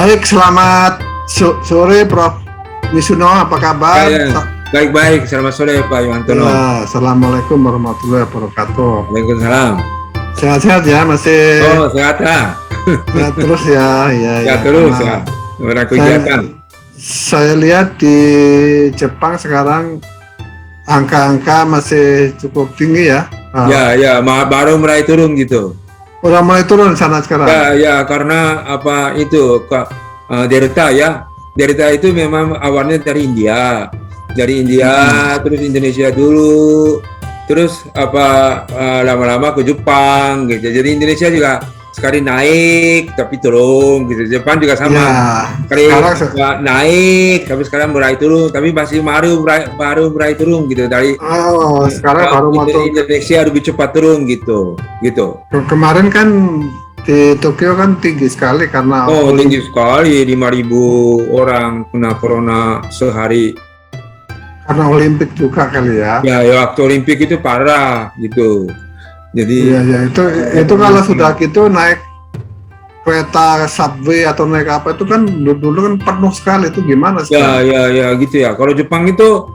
Baik, selamat sore Prof. Wisuno, apa kabar? Baik-baik, selamat sore Pak Yuwantono. Ya, Assalamualaikum warahmatullahi wabarakatuh. Waalaikumsalam. Sehat-sehat ya, masih? Oh, sehat lah. Sehat terus ya, Sehat terus ya. Orang kegiatan. Saya lihat di Jepang sekarang angka-angka masih cukup tinggi ya. Ya, baru mulai turun gitu. Udah mulai turun sana sekarang. Ya, karena apa itu Delta ya. Delta itu memang awalnya dari India. Terus Indonesia dulu. Terus lama-lama ke Jepang gitu. Jadi Indonesia juga sekali naik tapi turun gitu. Jepang juga sama. Ya, sekali naik tapi sekarang mulai turun, tapi masih baru mulai turun gitu dari sekarang baru mau Indonesia lebih cepat turun gitu. Kemarin kan di Tokyo kan tinggi sekali karena tinggi sekali, 5.000 orang kena corona sehari. Karena Olimpik juga kali ya. Ya, waktu Olimpik itu parah gitu. Jadi itu kalau sudah gitu naik kereta subway atau naik apa itu kan dulu kan penuh sekali, itu gimana sih? Ya gitu ya. Kalau Jepang itu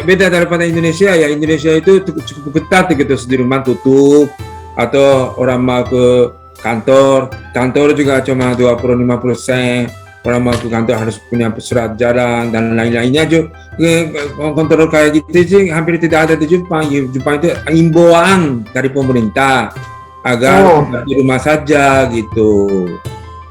beda daripada Indonesia ya. Indonesia itu cukup ketat gitu, di rumah tutup atau orang mau ke kantor juga cuma 25%. Orang mau ke kantor harus punya surat jalan dan lain-lainnya juga. Kontrol kayak gitu sih hampir tidak ada di Jepang. Jepang itu imbauan dari pemerintah agar di rumah saja gitu.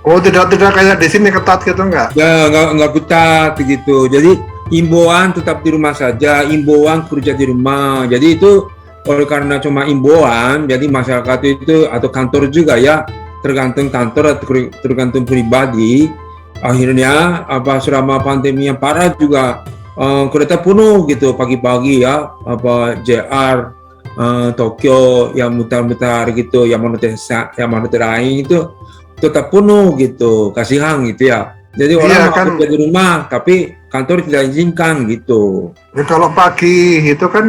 Oh, tidak kayak di sini ketat gitu enggak? Ya, enggak ketat gitu. Jadi imbauan tetap di rumah saja, imbauan kerja di rumah. Jadi itu oleh karena cuma imbauan, jadi masyarakat itu atau kantor juga ya, tergantung kantor atau tergantung pribadi. Akhirnya selama pandemi yang parah juga kereta penuh gitu pagi-pagi ya, JR Tokyo yang mutar-mutar gitu, yang monoter lain itu tetap penuh gitu, kasihan gitu ya. Jadi orang mau kerja di rumah tapi kantor tidak izinkan gitu. Ya, kalau pagi itu kan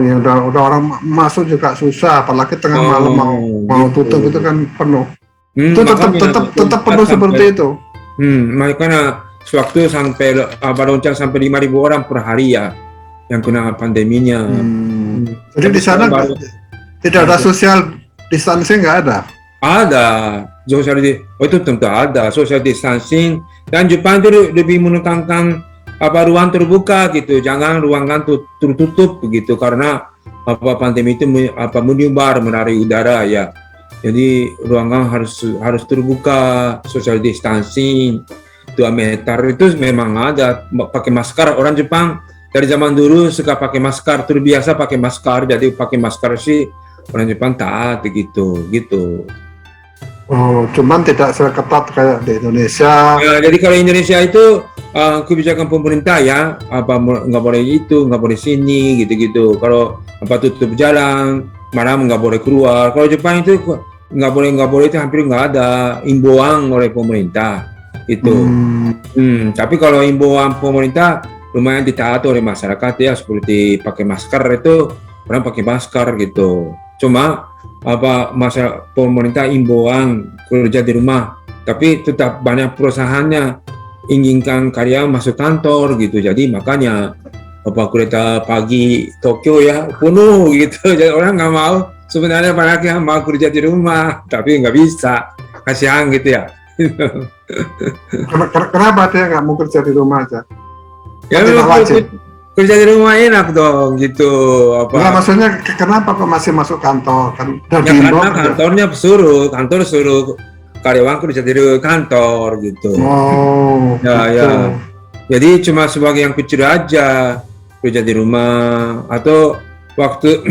ya udah orang masuk juga susah, apalagi tengah malam mau gitu. Tutup itu kan penuh. Itu tetap penuh seperti itu. Makanya sewaktu sampai loncat sampai 5.000 orang per hari ya yang kena pandeminya. Jadi di sana tidak ada social distancing, nggak ada? Ada itu tentu ada social distancing, dan Jepang itu lebih menekankan ruang terbuka gitu, jangan ruangan tertutup begitu karena pandemi itu menyebar melalui udara ya. Jadi ruangan harus terbuka, social distancing 2 meter itu memang ada, pakai masker. Orang Jepang dari zaman dulu suka pakai masker, terbiasa pakai masker, jadi pakai masker sih orang Jepang taat gitu. Oh, cuman tidak seketat kayak di Indonesia. Ya, jadi kalau Indonesia itu kebijakan pemerintah ya, nggak boleh itu, nggak boleh sini gitu. Kalau tutup jalan, malam nggak boleh keluar. Kalau Jepang itu nggak boleh itu hampir nggak ada imbauan oleh pemerintah itu. Tapi kalau imbauan pemerintah lumayan ditaati oleh masyarakat ya, seperti pakai masker itu orang pakai masker gitu. Cuma pemerintah imbauan kerja di rumah, tapi tetap banyak perusahaannya inginkan karyawan masuk kantor gitu. Jadi makanya kereta pagi Tokyo ya penuh gitu. Jadi orang nggak mau, sebenarnya banyak yang mau kerja di rumah tapi nggak bisa, kasihan gitu ya. Kenapa dia nggak mau kerja di rumah aja? Ya kerja di rumah enak dong gitu. Nah, maksudnya kenapa kok masih masuk kantor kan? Karena kantor suruh karyawan kerja di kantor gitu. Ya. Jadi cuma sebagai yang kecil aja kerja di rumah, atau waktu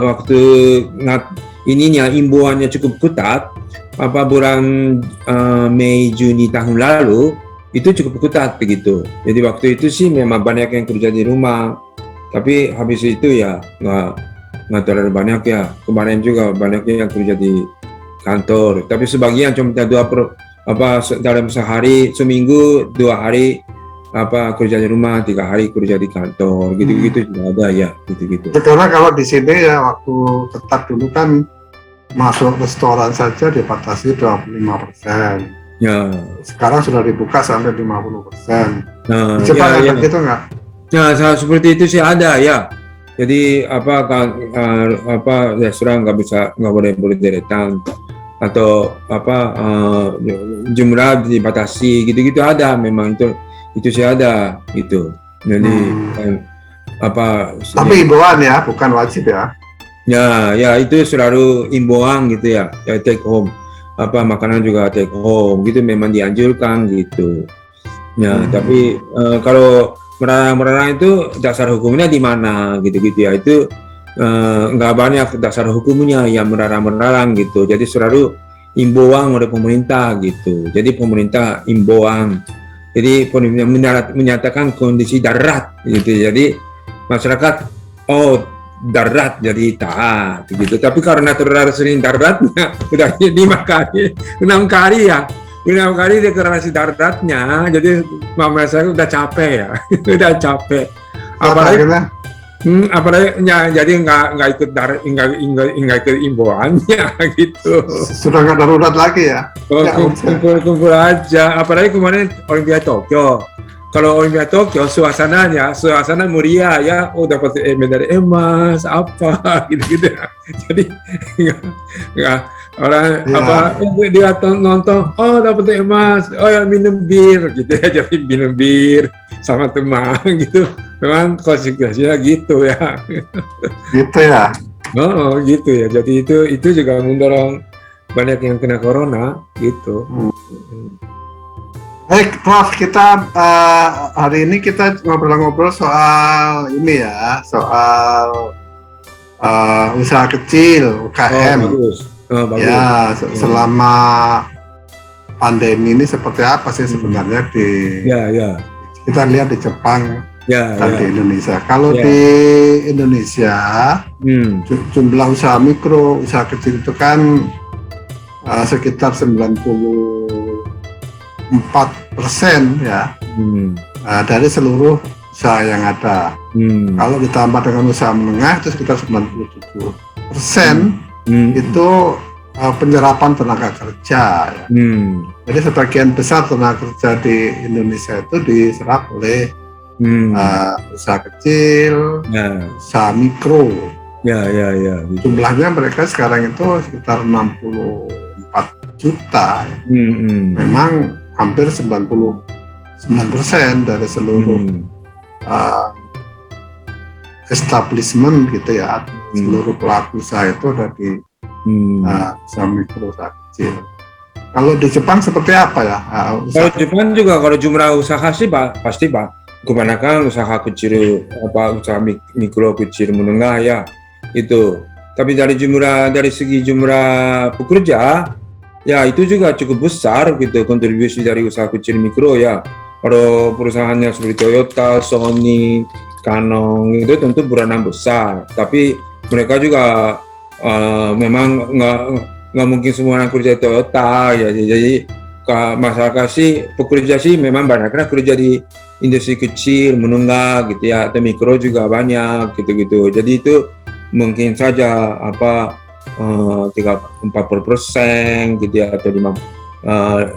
waktu imbauannya cukup ketat bulan Mei Juni tahun lalu itu cukup ketat begitu. Jadi waktu itu sih memang banyak yang kerja di rumah, tapi habis itu ya nggak terlalu banyak ya. Kemarin juga banyak yang kerja di kantor, tapi sebagian cuma dalam sehari, seminggu 2 hari kerja di rumah, 3 hari kerja di kantor, gitu juga ada ya, gitu. Karena kalau di sini ya waktu ketat dulu kan masuk restoran saja dibatasi 25%. Ya. Sekarang sudah dibuka sampai 50%. Nah, Di Jepang ya, ada ya. gitu nggak? Nah, seperti itu sih ada ya. Jadi restoran nggak boleh datang atau jumlah dibatasi gitu-gitu ada, memang itu sih ada gitu. Jadi Tapi himbauan ya, bukan wajib ya. Ya itu selalu imbauan gitu ya, take home, makanan juga take home gitu, memang dianjurkan gitu. Ya, tapi kalau melarang itu dasar hukumnya di mana gitu-gitu ya, itu nggak banyak dasar hukumnya yang melarang gitu. Jadi selalu imbauan oleh pemerintah gitu. Jadi pemerintah imbauan. Jadi pemerintah menyatakan kondisi darurat gitu. Jadi masyarakat darurat jadi taat gitu. Tapi karena terlalu sering daruratnya udah 6 kali ya. 6 kali deklarasi daruratnya, jadi mama saya udah capek ya. Udah capek. Apalagi ya, jadi nggak ikut imbauannya gitu. Sudah nggak darurat lagi ya? Kumpul aja. Apalagi kemarin Olimpiade Tokyo. Kalau Olimpiade Tokyo suasana meriah ya, dapat medali emas apa gitu. Jadi nggak orang dia nonton, dapat emas, ya minum bir gitu ya, jadi minum bir sama teman gitu. Memang konsekuensinya gitu ya. Gitu ya. Oh gitu ya. Jadi itu juga mendorong banyak yang kena corona gitu. Baik, Prof, kita hari ini kita ngobrol-ngobrol soal ini ya, soal usaha kecil, UKM. Bagus. Ya, selama pandemi ini seperti apa sih sebenarnya kita lihat di Jepang dan di Indonesia. Kalau di Indonesia, jumlah usaha mikro, usaha kecil itu kan sekitar 94% ya dari seluruh usaha yang ada. Kalau ditambah dengan usaha menengah itu sekitar 97%. Itu penyerapan tenaga kerja ya. Jadi sebagian besar tenaga kerja di Indonesia itu diserap oleh usaha kecil, usaha mikro. Gitu. Jumlahnya mereka sekarang itu sekitar 64 juta. Memang hampir 99% dari seluruh establishment gitu ya, seluruh pelaku usaha itu ada di usaha mikro, usaha kecil. Kalau di Jepang seperti apa ya? Kalau Jepang juga kalau jumlah usaha sih pasti kebanyakan usaha kecil, usaha mikro, kecil, menengah ya itu. Tapi dari segi jumlah pekerja ya itu juga cukup besar gitu, kontribusi dari usaha kecil mikro ya. Kalau perusahaannya seperti Toyota, Sony, Canon itu tentu peranan besar, tapi mereka juga memang nggak mungkin semua yang kerja Toyota ya. Jadi masyarakat sih pekerja sih memang banyaknya kerja di industri kecil, menengah gitu ya, atau mikro juga banyak gitu. Jadi itu mungkin saja 30-40% gitu ya, atau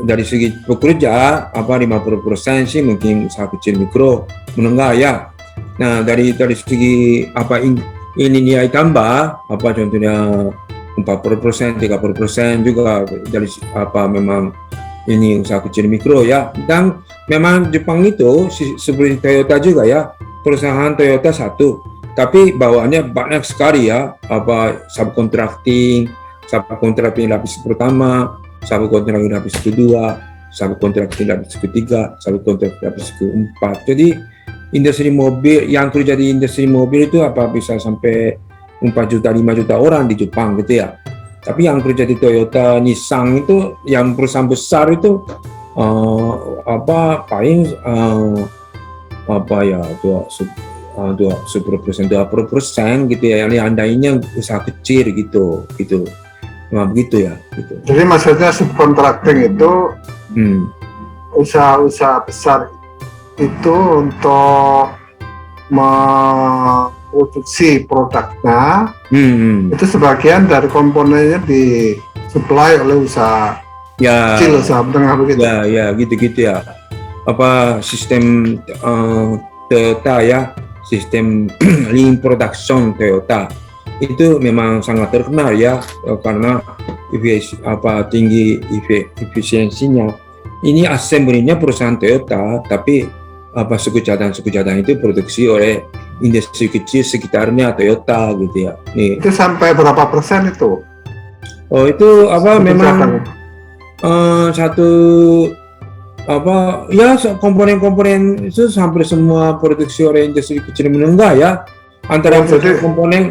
dari segi pekerja 50% sih mungkin usaha kecil mikro menengah ya. Nah dari segi ini nilai tambah contohnya 40%, 30% juga dari memang ini usaha kecil mikro ya. Dan memang Jepang itu seperti Toyota juga ya, perusahaan Toyota satu, tapi bawaannya banyak sekali ya, subcontracting lapis pertama, subcontracting lapis kedua, subcontracting lapis ketiga, subcontracting lapis keempat. Jadi industri mobil yang kerja di industri mobil itu bisa sampai 4 juta 5 juta orang di Jepang gitu ya. Tapi yang kerja di Toyota, Nissan itu yang perusahaan besar itu paling 20% gitu ya, yang andainya usaha kecil gitu. Nah, begitu ya gitu. Jadi maksudnya subcontracting itu usaha-usaha besar itu untuk produksi produknya, itu sebagian dari komponennya disuplai oleh usaha kecil, usaha menengah begitu. Ya, gitu-gitu ya. Apa sistem Toyota ya, sistem lean production Toyota itu memang sangat terkenal ya, karena tinggi efisiensinya. Ini assembly-nya perusahaan Toyota, tapi suku cadang itu produksi oleh industri kecil sekitarnya Toyota gitu ya. Nih. Itu sampai berapa persen itu? Oh, itu memang komponen-komponen itu hampir semua produksi oleh industri kecil menengah ya. Antara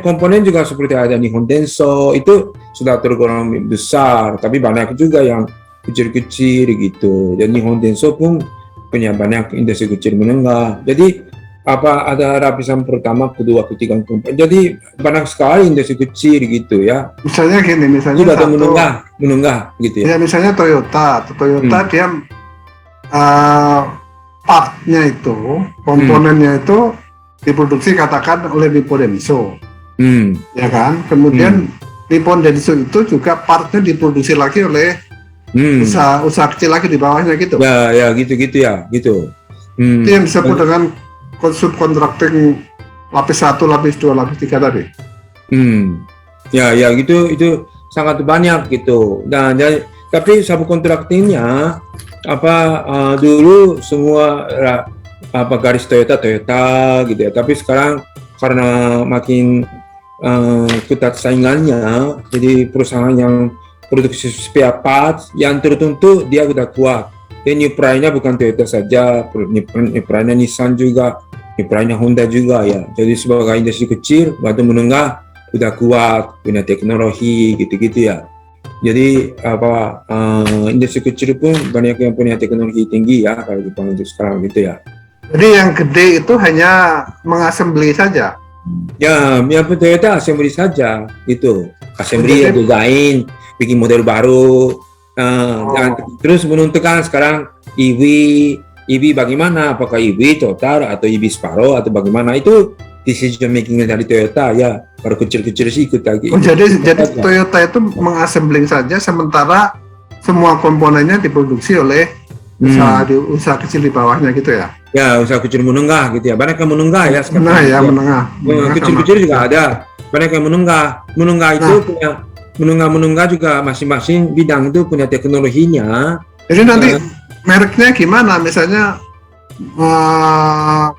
komponen juga seperti ada Nihon Denso itu sudah tergolong besar, tapi banyak juga yang kecil-kecil gitu. Dan Nihon Denso pun punya banyak industri kecil menengah. Jadi ada lapisan pertama, kedua, ketiga, keempat. Jadi banyak sekali industri kecil gitu ya. Misalnya gini, misalnya menengah gitu ya. Ya misalnya Toyota dia partnya itu, komponennya itu diproduksi katakan oleh Nippon Denso, ya kan? Kemudian Nippon Denso itu juga partnya diproduksi lagi oleh usaha kecil lagi di bawahnya gitu. Ya gitu ya, gitu. Itu yang disebut dengan subcontracting lapis 1, lapis 2, lapis 3 tadi. Ya gitu, itu sangat banyak gitu. Nah, tapi subcontractingnya dulu semua garis Toyota gitu ya. Tapi sekarang karena makin ketat saingannya, jadi perusahaan yang produksi spare parts yang tertentu dia udah kuat. Dan new pride-nya bukan Toyota saja, new pride-nya Nissan juga, new pride-nya Honda juga ya. Jadi sebagai industri kecil, batu menengah udah kuat, punya teknologi gitu-gitu ya. Jadi industri kecil pun banyak yang punya teknologi tinggi ya kalau Jepang untuk sekarang gitu ya. Jadi yang gede itu hanya mengassembly saja? Ya, yang Toyota assembly saja gitu. Assembly ya, desain, bikin model baru, dan terus menentukan sekarang EV bagaimana, apakah EV total atau EV separuh atau bagaimana, itu decision making dari Toyota ya. Kalau kecil-kecil sih ikut lagi. Jadi Toyota itu mengassembling saja, sementara semua komponennya diproduksi oleh usaha kecil di bawahnya gitu ya? Ya, usaha kecil menengah gitu ya. Banyak yang menengah ya sekarang. Menengah. Kecil-kecil juga ada. Banyak yang menengah. Menengah itu punya menengah juga masing-masing bidang itu punya teknologinya. Jadi nanti mereknya gimana? Misalnya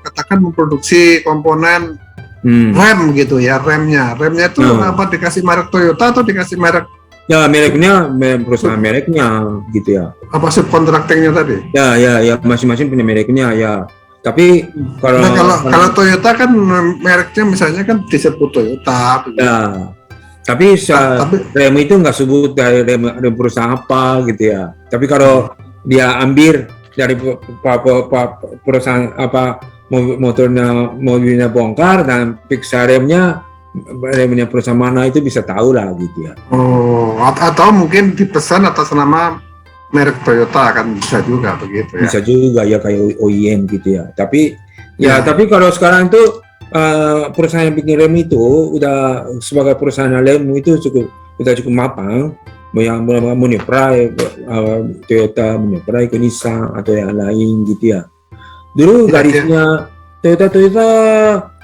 katakan memproduksi komponen rem gitu ya, remnya itu dikasih merek Toyota atau dikasih merek? Ya, mereknya perusahaan mereknya gitu ya. Apa subcontractingnya tadi? Ya, masing-masing punya mereknya ya. Tapi kalau Toyota kan mereknya misalnya kan disebut Toyota. Ya. Tapi rem itu nggak sebut dari rem perusahaan apa gitu ya. Tapi kalau dia ambil dari perusahaan mobilnya bongkar dan periksa remnya perusahaan mana, itu bisa tahu lah gitu ya. Atau mungkin dipesan atas nama merek Toyota, kan bisa juga begitu ya. Bisa juga ya, kayak OEM gitu ya. Tapi tapi kalau sekarang itu perusahaan yang bikin rem itu udah sebagai perusahaan rem itu udah cukup mapan, yang meneprai Toyota, meneprai ke Nissan atau yang lain gitu ya. Dulu garisnya Toyota,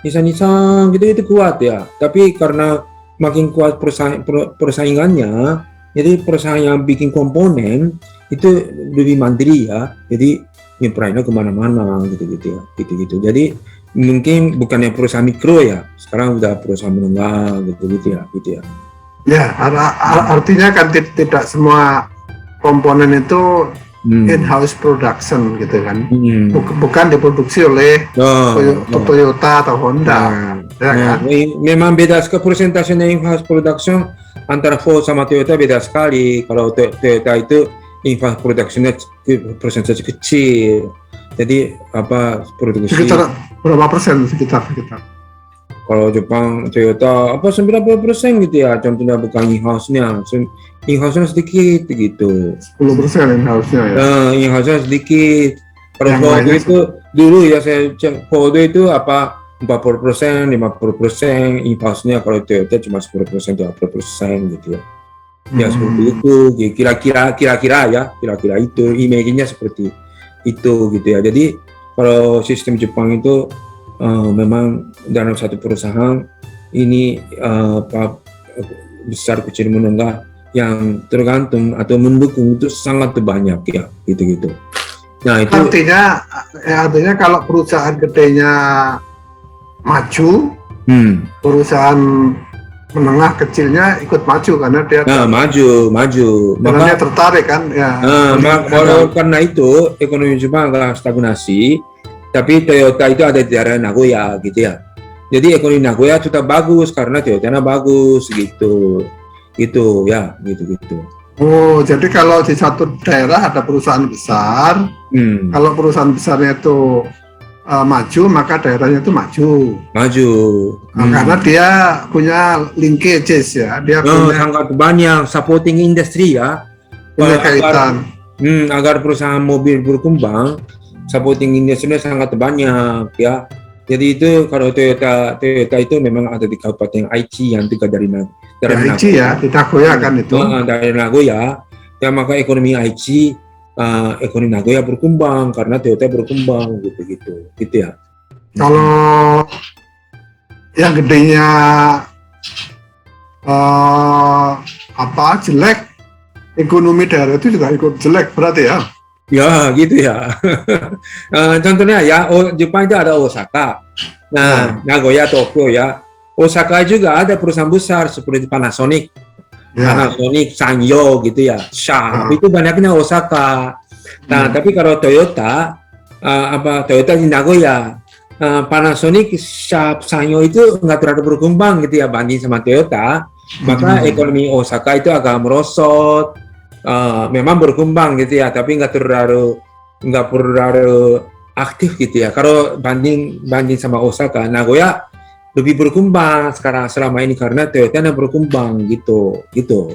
Nissan gitu itu kuat ya. Tapi karena makin kuat persaingannya, jadi perusahaan yang bikin komponen itu lebih mandiri ya. Jadi nyeprainya kemana-mana gitu ya. Jadi mungkin bukannya perusahaan mikro ya, sekarang udah perusahaan menengah gitu ya. Ya, artinya kan tidak semua komponen itu in-house production gitu kan, bukan diproduksi oleh Toyota atau Honda. Ya kan? Memang beda sekali persentasenya in-house production antara Ford sama Toyota, beda sekali. Kalau Toyota itu in-house productionnya persentase kecil. Jadi produksi sekitar berapa persen sekitar? Kalau Jepang Toyota 90% gitu ya, contohnya bukan in-house-nya. In-house-nya sedikit gitu. 10% in-house-nya ya. In-house-nya sedikit. Kalau Ford itu dulu ya, Ford itu 40%, 50%, impulsnya kalau Toyota cuma 10%, 20% gitu ya. Ya seperti itu, kira-kira itu, image-nya seperti itu gitu ya. Jadi kalau sistem Jepang itu memang dalam satu perusahaan ini besar kecil menengah yang tergantung atau mendukung itu sangat banyak ya, gitu-gitu. Nah itu artinya kalau perusahaan gedenya maju, perusahaan menengah kecilnya ikut maju karena dia maju. Karena dia tertarik kan ya. Karena itu ekonomi Jepang agak stagnasi, tapi Toyota itu ada di daerah Nagoya gitu ya. Jadi ekonomi Nagoya tetap bagus karena Toyota-nya bagus gitu ya, gitu. Oh, jadi kalau di satu daerah ada perusahaan besar, kalau perusahaan besarnya itu maju, maka daerahnya itu maju. Karena dia punya linkages ya, dia punya sangat banyak supporting industry ya. Agar perusahaan mobil berkembang, supporting industry sangat banyak ya. Jadi itu kalau Toyota itu memang ada di Kabupaten Aichi yang dekat dari Aichi ya, di Nagoya kan itu. Dari Nagoya, ya maka ekonomi Aichi, ekonomi Nagoya berkembang karena Toyota berkembang gitu ya. Kalau yang gedenya jelek, ekonomi daerah itu juga ikut jelek berarti ya. Ya gitu ya. Contohnya ya, Jepang itu ada Osaka, Nagoya, Tokyo ya. Osaka juga ada perusahaan besar seperti Panasonic, Sanyo gitu ya. Itu banyaknya Osaka. Nah, tapi kalau Toyota, Toyota di Nagoya, Panasonic, Sanyo itu nggak terlalu berkembang gitu ya banding sama Toyota. Maka ekonomi Osaka itu agak merosot. Memang berkembang gitu ya, tapi nggak terlalu aktif gitu ya. Kalau banding sama Osaka, Nagoya lebih berkembang sekarang selama ini karena Toyota-nya berkembang gitu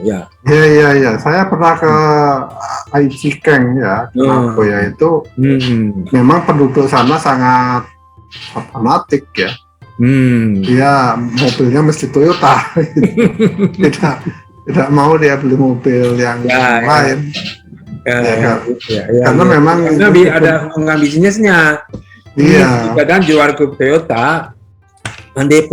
ya. Iya. Saya pernah ke Aichi Ken ya, Nagoya itu memang penduduk sana sangat fanatik ya. Dia mobilnya mesti Toyota. Tidak mau dia beli mobil yang lain. Karena memang ada bisnisnya. Iya. Kadang jual ke Toyota, nanti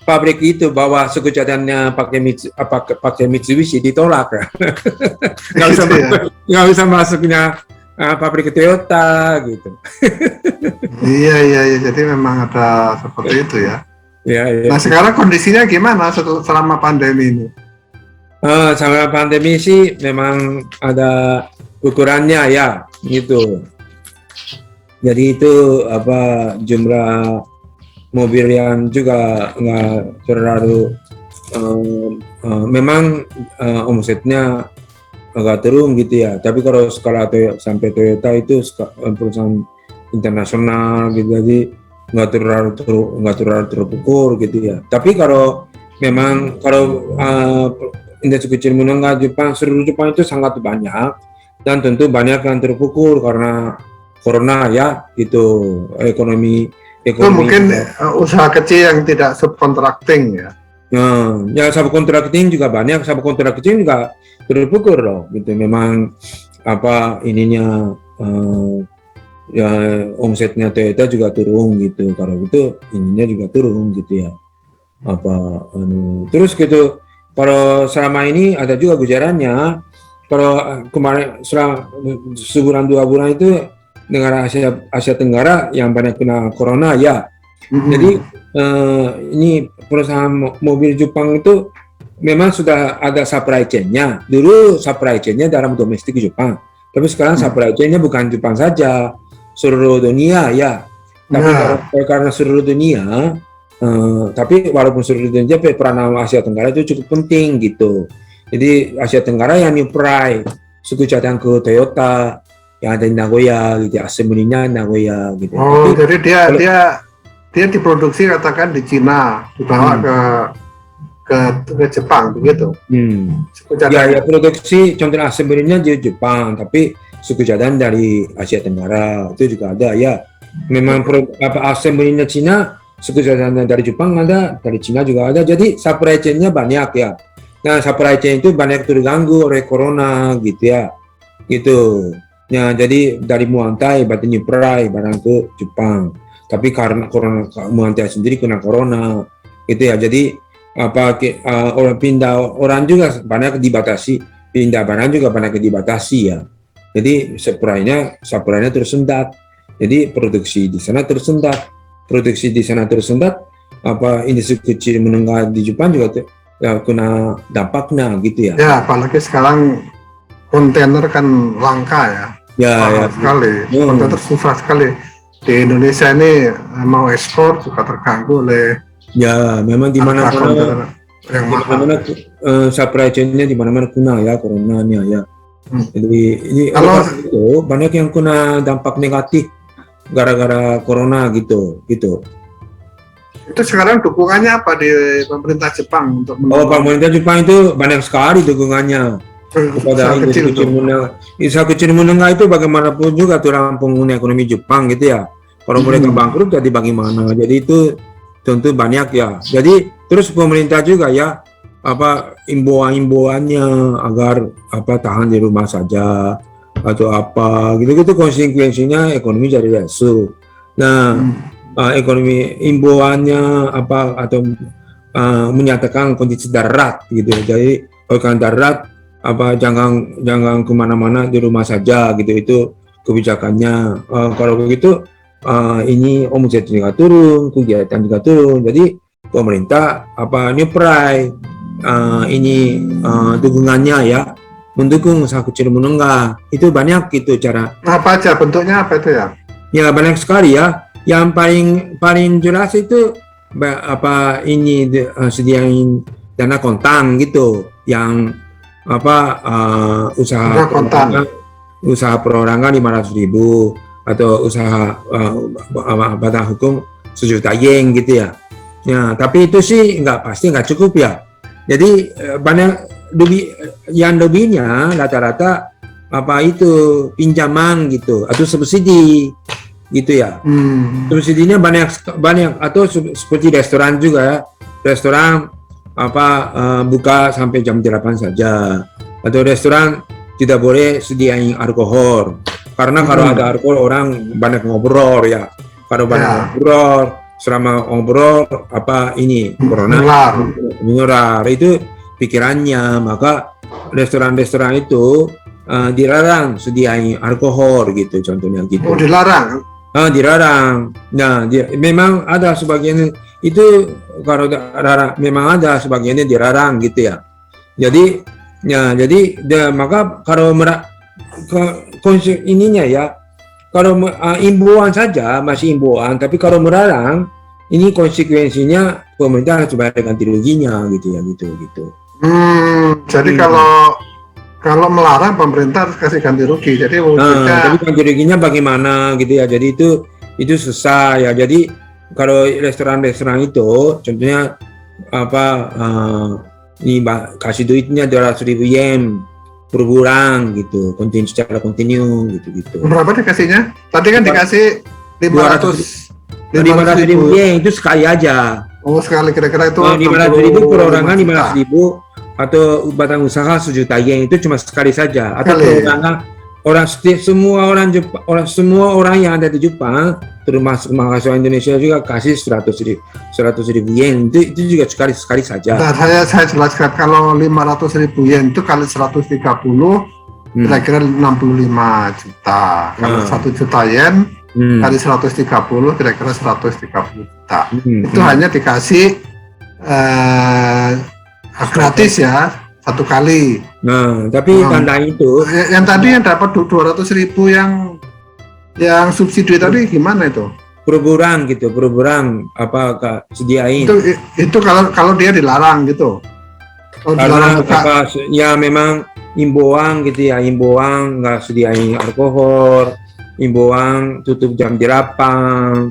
pabrik itu bawa suku cadangnya pakai Mitsubishi ditolak. Nggak bisa masuknya pabrik Toyota gitu. Iya. Jadi memang ada seperti itu ya. Iya. Nah sekarang kondisinya gimana selama pandemi ini? Selama pandemi sih memang ada ukurannya ya gitu. Jadi itu jumlah mobil yang juga nggak terlalu memang omsetnya agak turun gitu ya. Tapi kalau skala sampai Toyota itu perusahaan internasional gitu, jadi nggak terlalu terpukul gitu ya. Tapi kalau memang industri kecil menengah Jepang, seluruh Jepang itu sangat banyak dan tentu banyak yang terpukul karena corona ya, itu ekonomi itu mungkin usaha kecil yang tidak subcontracting ya. Ya subcontracting juga banyak, subcontracting juga terpukul loh gitu. Memang ya omsetnya Toyota juga turun gitu, kalau itu ininya juga turun gitu ya. Terus gitu. Kalau selama ini ada juga gejalanya, kalau kemarin sebulan 2 bulan itu negara Asia Tenggara yang banyak kena corona ya. Jadi ini perusahaan mobil Jepang itu memang sudah ada supply chain-nya. Dulu supply chain-nya dalam domestik Jepang, tapi sekarang supply chain-nya bukan Jepang saja, seluruh dunia ya. Tapi karena seluruh dunia, tapi walaupun seluruh dunia, peran Asia Tenggara itu cukup penting gitu. Jadi Asia Tenggara yang nyuplai suku cadang ke Toyota yang ada di Nagoya gitu, assembly-nya Nagoya gitu. Oh, tapi, jadi dia diproduksi katakan di Cina, dibawa ke Jepang begitu. Ya produksi contoh assembly-nya di Jepang, tapi suku cadang dari Asia Tenggara itu juga ada ya. Memang assembly-nya Cina suku Cadang dari Jepang ada, dari Cina juga ada. Jadi supply chain-nya banyak ya. Nah, supply chain itu banyak terganggu oleh corona gitu ya. Gitu. Nah, jadi dari Muantai berarti nyuplai barang ke Jepang. Tapi karena corona Muantai sendiri kena corona gitu ya. Jadi orang pindah orang juga banyak dibatasi, pindah barang juga banyak dibatasi ya. Jadi supply-nya tersendat. Jadi produksi di sana tersendat. Industri kecil menengah di Jepang juga ya, kena dampaknya gitu ya. Ya, apalagi sekarang kontainer kan langka ya. Mahal sekali. Kontainer susah sekali. Di Indonesia ini mau ekspor juga terganggu oleh memang di mana-mana yang mahal. Supply chain-nya di mana-mana kena ya coronanya ya. Jadi ini kalau itu banyak yang kena dampak negatif gara-gara corona gitu. Itu sekarang dukungannya apa di pemerintah Jepang untuk pemerintah Jepang itu banyak sekali dukungannya kepada usaha kecil menengah itu bagaimanapun juga tulang punggung ekonomi Jepang gitu ya. Kalau mereka bangkrut jadi bagaimana? Jadi itu tentu banyak ya. Jadi terus pemerintah juga ya imbauannya agar tahan di rumah saja atau gitu konsekuensinya ekonomi jadi lesu. Nah, ekonomi imbauannya atau menyatakan kondisi darurat gitu. Jadi kalau darurat jangan kemana-mana di rumah saja gitu, itu kebijakannya. Kalau begitu ini omset juga turun, kegiatan juga turun. Jadi pemerintah nyuplai dukungannya ya, mendukung usaha kecil menengah itu banyak gitu cara. Apa aja bentuknya apa itu ya? Ya banyak sekali ya. Yang paling jelas itu sediain dana kontan gitu, yang usaha perorangan 500.000 atau usaha badan hukum 1 juta yen gitu ya. Ya, tapi itu sih nggak cukup ya. Jadi banyak lebihnya rata-rata itu pinjaman gitu atau subsidi gitu ya. Subsidinya banyak atau seperti restoran juga ya. Restoran buka sampai jam 8 saja, atau restoran tidak boleh sediain alkohol karena kalau ada alkohol orang banyak ngobrol ya. Kalau banyak ngobrol, selama ngobrol corona menular itu pikirannya, maka restoran-restoran itu dilarang sediain alkohol gitu, contohnya gitu. Oh, dilarang? Dilarang. Nah, memang ada sebagian itu, kalau memang ada sebagiannya dilarang gitu ya. Jadi maka kalau ininya ya, kalau imbauan saja masih imbauan, tapi kalau melarang ini konsekuensinya pemerintah harus bayar ganti ruginya gitu ya, gitu. Jadi kalau melarang pemerintah harus kasih ganti rugi. Jadi tapi ganti ruginya bagaimana gitu ya. Jadi itu susah ya. Jadi kalau restoran-restoran itu contohnya kasih duitnya 200.000 yen per bulan gitu, secara kontinu gitu. Berapa dikasihnya? Tadi kan dikasih 500.000 yen itu sekali aja. Oh, sekali, kira-kira itu 500.000 perorangan 500.000 atau badan usaha 1 juta yen itu cuma sekali saja. Atau perorangan semua orang yang ada di Jepang, termasuk mahasiswa Indonesia juga kasih 100.000 yen itu juga sekali saja. Nah, saya jelaskan, kalau 500.000 yen itu kali 130 kira-kira 65 juta. Kalau 1 juta yen kali 130 kira-kira 130 juta. Itu hanya dikasih gratis ya, satu kali. Nah, tapi tanda itu yang tadi yang dapat 200.000 yang subsidi tadi gimana itu? Per bulan sediain. Itu kalau dia dilarang gitu. Karena ya memang imbauan gitu ya, imbauan nggak sediain alkohol, imbauan tutup jam 8,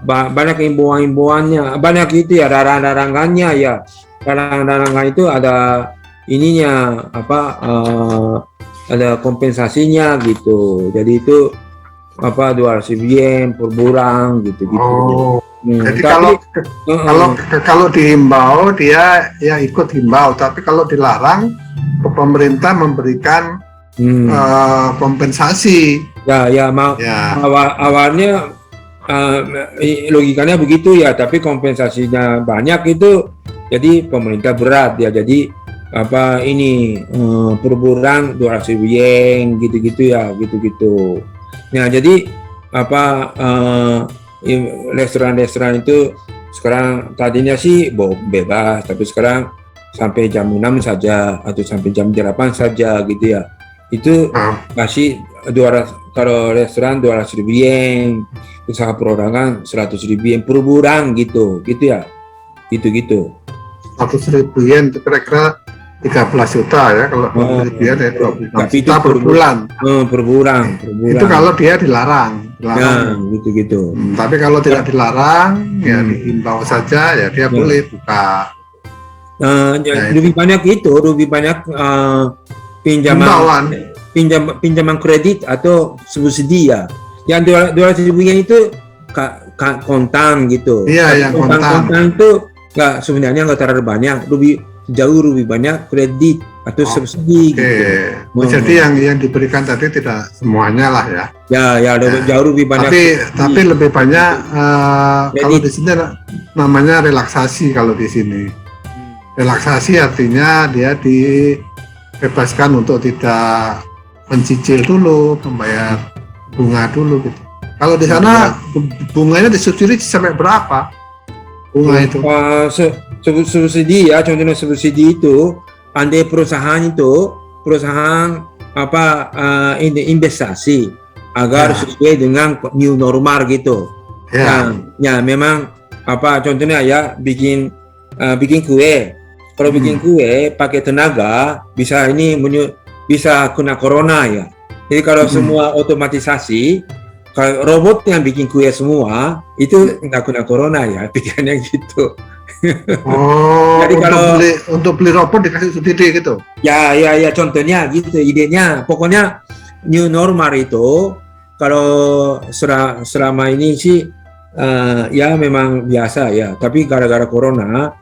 banyak imbauannya, banyak itu ya, larangannya ya. Larangan itu ada ininya ada kompensasinya gitu. Jadi itu apa 200 yen per bulan gitu-gitu. Oh. Jadi Tapi, kalau dihimbau dia ya ikut himbau, tapi kalau dilarang pemerintah memberikan kompensasi. Ya. Awalnya logikanya begitu ya, tapi kompensasinya banyak itu, jadi pemerintah berat ya. Jadi apa ini per bulan 200 yen gitu-gitu ya, gitu-gitu. Nah jadi apa restoran-restoran itu sekarang tadinya sih bebas, tapi sekarang sampai jam 6 saja atau sampai jam 8 saja gitu ya. Itu masih 200, kalau restoran 200 yen, usaha perorangan 100 yen per bulan gitu ya, gitu. 100 yen itu kira-kira 13 juta ya, kalau 100 yen ya 26 juta per bulan. Per bulan. Itu kalau dia dilarang. Ya, gitu. Tapi kalau tidak dilarang, ya dihimbau saja, ya dia boleh buka. Lebih banyak pinjaman kredit atau subsidi ya. Yang 200 yen itu kontan gitu. Iya, yang kontan itu sebenarnya nggak terlalu banyak, jauh lebih banyak kredit atau subsidi gitu. Jadi yang diberikan tadi tidak semuanya lah ya. Ya, jauh lebih banyak. Tapi lebih banyak kalau di sini namanya relaksasi. Kalau di sini relaksasi artinya dia dibebaskan untuk tidak mencicil dulu, membayar bunga dulu gitu. Kalau di sana bunganya disubsidi sampai berapa? Bunga itu? Subsidi ya, contohnya subsidi itu andai perusahaan investasi agar sesuai dengan new normal gitu. Ya memang contohnya ya bikin kue. Kalau bikin kue pakai tenaga bisa kena corona ya. Jadi kalau semua otomatisasi, kalau robot yang bikin kue semua itu nggak kena corona ya, pikirannya gitu. Jadi untuk beli robot dikasih subsidi gitu? Ya, contohnya gitu idenya. Pokoknya new normal itu kalau selama ini sih ya memang biasa ya. Tapi gara-gara corona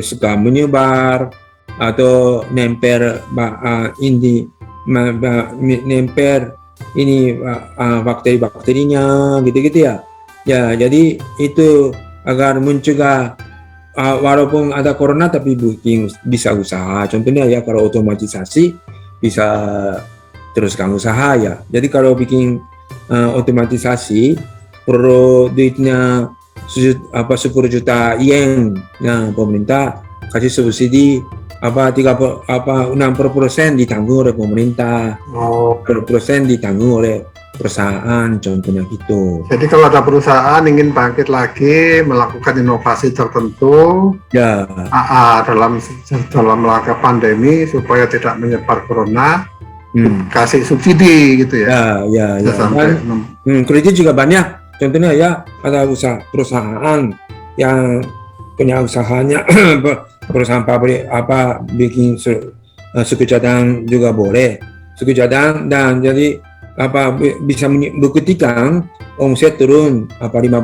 suka menyebar atau nempel bakteri-bakterinya gitu-gitu ya. Ya, jadi itu agar mencegah walaupun ada corona tapi bisa usaha. Contohnya ya kalau otomatisasi bisa teruskan usaha ya. Jadi kalau bikin otomatisasi perlu duitnya 10 juta yen. Nah, pemerintah kasih subsidi 60% ditanggung oleh pemerintah. 10% ditanggung oleh perusahaan, contohnya gitu. Jadi kalau ada perusahaan ingin bangkit lagi melakukan inovasi tertentu ya dalam rangka pandemi supaya tidak menyebar corona, kasih subsidi gitu ya. Ya. Kredit juga banyak. Contohnya ya ada perusahaan yang punya usahanya perusahaan pabrik bikin suku cadang juga boleh. Suku cadang dan jadi bisa membuktikan omset turun 15%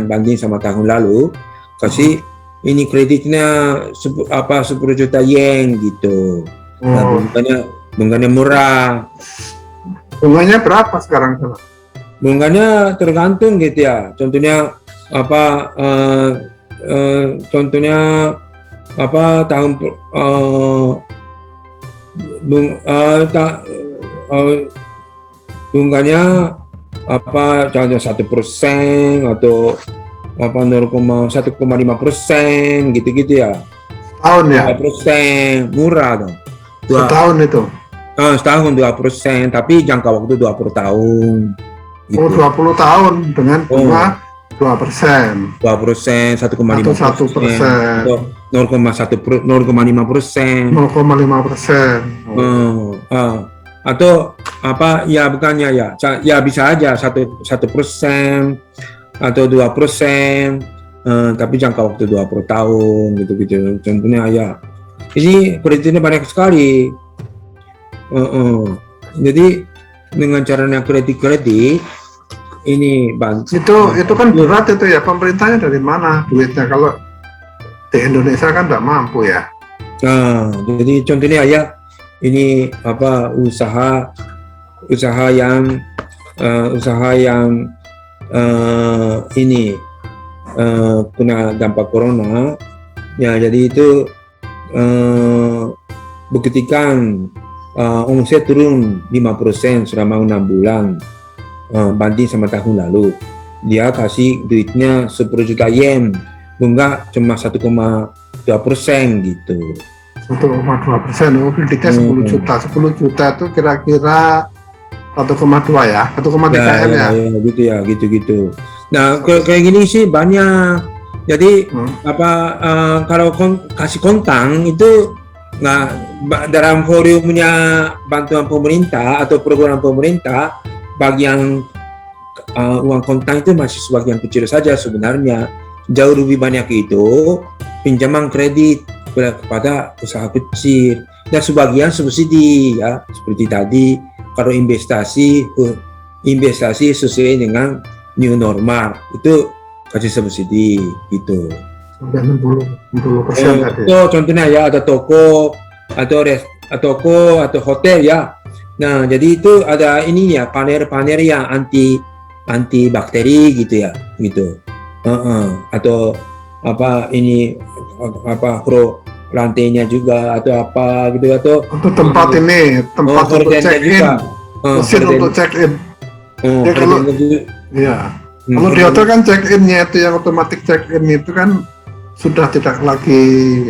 banding sama tahun lalu, kasih ini kreditnya 10 juta yen gitu. Bunganya murah. Bunganya berapa sekarang? Bunganya tergantung gitu ya. Contohnya tahun bunganya contohnya 1% atau 1,5% gitu ya. Tahun ya? 2% murah dong. Setahun itu? Setahun 2%, tapi jangka waktu 20 tahun. Gitu. 20 tahun dengan bunga 2%. 2%, 1,5%. Atau 1%. 0,5%. 0,5%. Atau ya bukannya ya bisa aja 1% atau 2%, tapi jangka waktu 20 tahun gitu. Contohnya ya ini kreditnya banyak sekali. Jadi dengan caranya kredit ini bantu. Itu kan berat itu ya, pemerintahnya dari mana duitnya kalau di Indonesia kan nggak mampu ya. Nah, jadi contohnya ya ini apa usaha yang ini kena dampak corona ya, jadi itu buktikan omset turun 5% selama 6 bulan banding sama tahun lalu. Dia kasih duitnya 10 juta yen, bunga cuma 1,2% gitu. 1,2%, kreditnya 10 juta. 10 juta itu kira-kira 1,2 ya, 1,3 M ya. Gitu ya, gitu. Nah, kayak gini sih banyak. Jadi kalau kasih kontang itu dalam volumenya bantuan pemerintah atau program pemerintah, bagian uang kontang itu masih sebagian kecil saja sebenarnya. Jauh lebih banyak itu pinjaman kredit kepada usaha kecil dan sebagian subsidi ya, seperti tadi kalau investasi sesuai dengan new normal itu kasih subsidi gitu. 60% tadi. So, contohnya ya ada toko atau hotel ya. Nah, jadi itu ada ini ya panel yang anti bakteri gitu ya, gitu. Atau lantainya juga atau apa gitu, atau untuk tempat untuk check-in, mesin untuk check-in. Ya kalau kalau di hotel kan check-innya itu yang otomatis check-in itu kan sudah tidak lagi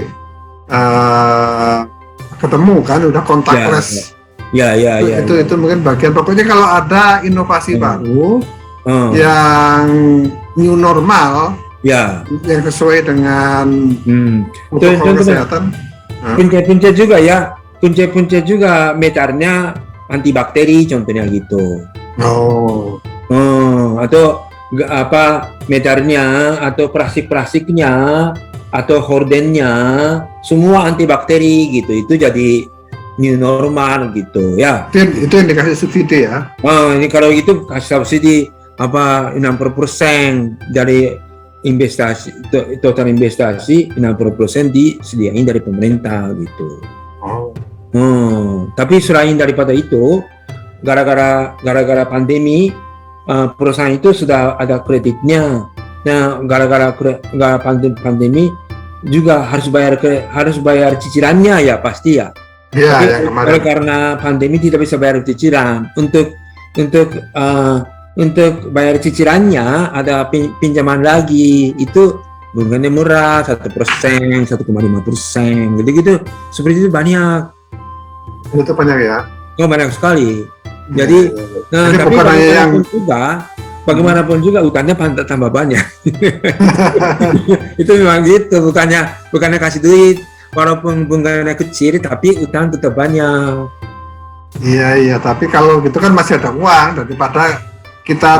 ketemu kan, udah contactless. Ya. Itu mungkin bagian. Pokoknya kalau ada inovasi baru yang new normal, yang sesuai dengan protokol kesehatan. Punca juga meternya antibakteri contohnya gitu. Atau meternya atau plastiknya atau hordennya semua antibakteri gitu. Itu jadi new normal gitu ya. Itu yang dikasih subsidi ya. Ini kalau gitu kasih subsidi 60% dari investasi, total investasi 60% disediain dari pemerintah gitu. Tapi selain daripada itu, gara-gara pandemi, perusahaan itu sudah ada kreditnya. Nah, gara-gara pandemi juga harus bayar cicilannya ya pasti ya. Iya, yang kemarin. Karena pandemi tidak bisa bayar cicilan. Untuk bayar cicilannya ada pinjaman lagi, itu bunganya murah 1%, 1,5%, gitu. Seperti itu banyak. Itu banyak ya? Banyak sekali. Jadi tapi bagaimanapun juga utangnya tambah banyak. Itu memang gitu, bukannya kasih duit, walaupun bunganya kecil tapi utang tetap banyak. Iya, tapi kalau gitu kan masih ada uang, daripada kita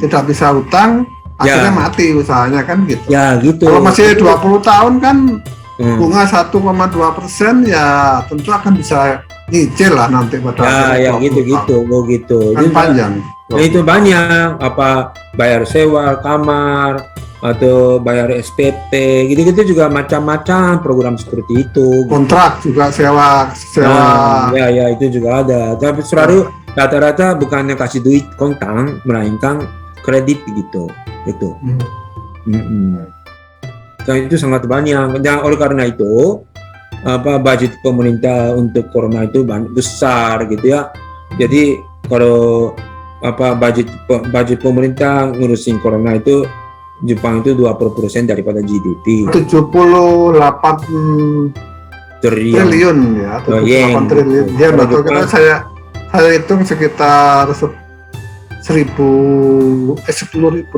tidak bisa utang, akhirnya mati usahanya kan gitu. Ya gitu. Kalau masih 20 tahun kan bunga 1,2% ya tentu akan bisa nyicil lah nanti pada ya gitu. Kan panjang. Itu banyak bayar sewa kamar atau bayar SPP gitu juga, macam-macam program seperti itu. Kontrak juga sewa. Ya itu juga ada. Tapi selalu rata-rata bukannya kasih duit kontang, melainkan kredit gitu. Itu. Dan itu sangat banyak. Dan oleh karena itu budget pemerintah untuk corona itu besar gitu ya. Jadi kalau budget pemerintah ngurusin corona itu Jepang itu 20% daripada GDP. 78 triliun ya. 78 triliun. Ya betul, karena saya hitung sekitar 10.000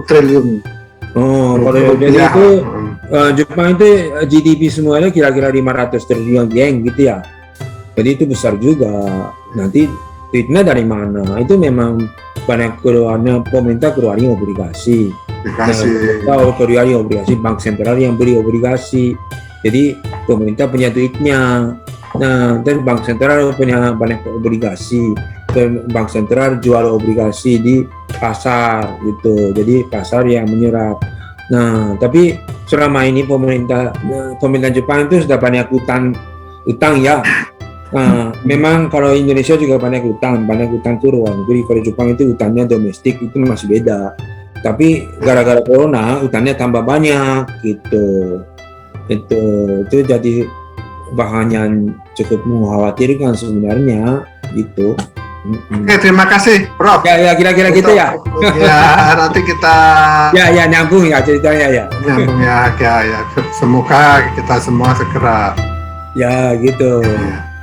triliun. Kalau jadi itu Jepang itu GDP semuanya kira-kira 500 triliun yen gitu ya. Jadi itu besar juga. Nanti duitnya dari mana? Itu memang banyak pemerintah keluarin obligasi. Keluarin obligasi, bank sentral yang beli obligasi. Jadi pemerintah punya duitnya. Nah, dan bank sentral punya banyak obligasi. bank sentral jual obligasi di pasar gitu. Jadi pasar yang menyerap. Nah, tapi selama ini pemerintah Jepang itu sudah banyak utang ya. Nah, memang kalau Indonesia juga banyak utang itu luar negeri. Kalau Jepang itu utangnya domestik itu masih beda. Tapi gara-gara corona utangnya tambah banyak gitu. Itu jadi bahan yang cukup mengkhawatirkan sebenarnya gitu. Oke, terima kasih, Prof. Ya kira-kira gitu ya. Ya, nanti kita ya nyambung ya ceritanya ya. Nyambung ya. Semoga kita semua segera ya gitu. Ya.